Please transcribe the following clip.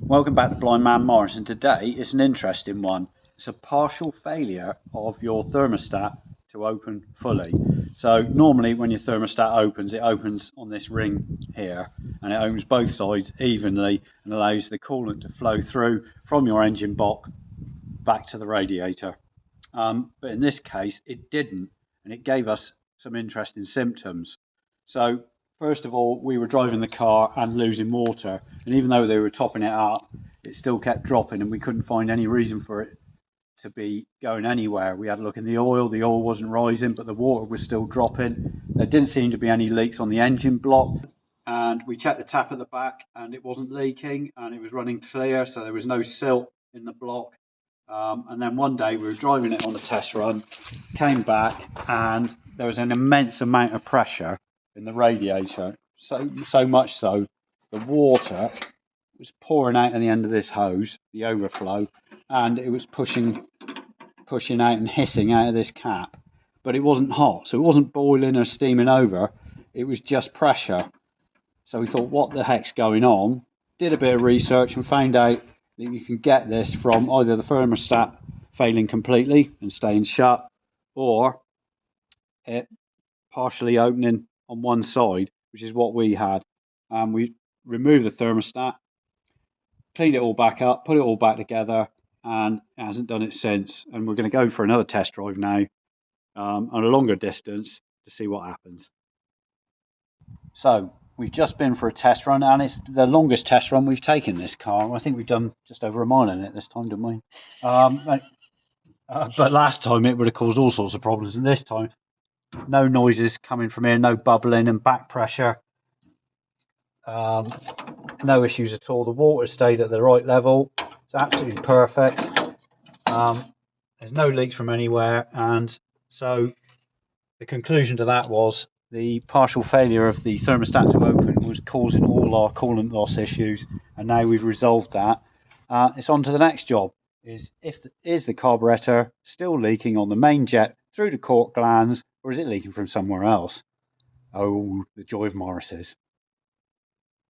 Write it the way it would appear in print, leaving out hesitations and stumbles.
Welcome back to Blind Man Morris, and today it's an interesting one. It's a partial failure of your thermostat to open fully. So normally when your thermostat opens, it opens on this ring here, and it opens both sides evenly and allows the coolant to flow through from your engine block back to the radiator. But in this case it didn't, and it gave us some interesting symptoms. So first of all, we were driving the car and losing water, and even though they were topping it up, it still kept dropping, and we couldn't find any reason for it to be going anywhere. We had a look in the oil wasn't rising, but the water was still dropping. There didn't seem to be any leaks on the engine block, and we checked the tap at the back and it wasn't leaking and it was running clear, so there was no silt in the block. And then one day we were driving it on a test run, came back, and there was an immense amount of pressure in the radiator. So much so, the water was pouring out at the end of this hose, the overflow, and it was pushing out and hissing out of this cap. But it wasn't hot, so it wasn't boiling or steaming over. It was just pressure. So we thought, what the heck's going on? Did a bit of research and found out that you can get this from either the thermostat failing completely and staying shut, or it partially opening on one side, which is what we had. We removed the thermostat, cleaned it all back up, put it all back together, and it hasn't done it since. And we're going to go for another test drive now, on a longer distance, to see what happens. So we've just been for a test run, and it's the longest test run we've taken this car. I think we've done just over a mile in it this time, didn't we? But last time it would have caused all sorts of problems, and this time no noises coming from here, no bubbling and back pressure, no issues at all. The water stayed at the right level. It's absolutely perfect. There's no leaks from anywhere, and so the conclusion to that was the partial failure of the thermostat to open was causing all our coolant loss issues, and now we've resolved that. It's on to the next job. Is the carburetor still leaking on the main jet through the cork glands, or is it leaking from somewhere else? Oh, the joy of Morris's.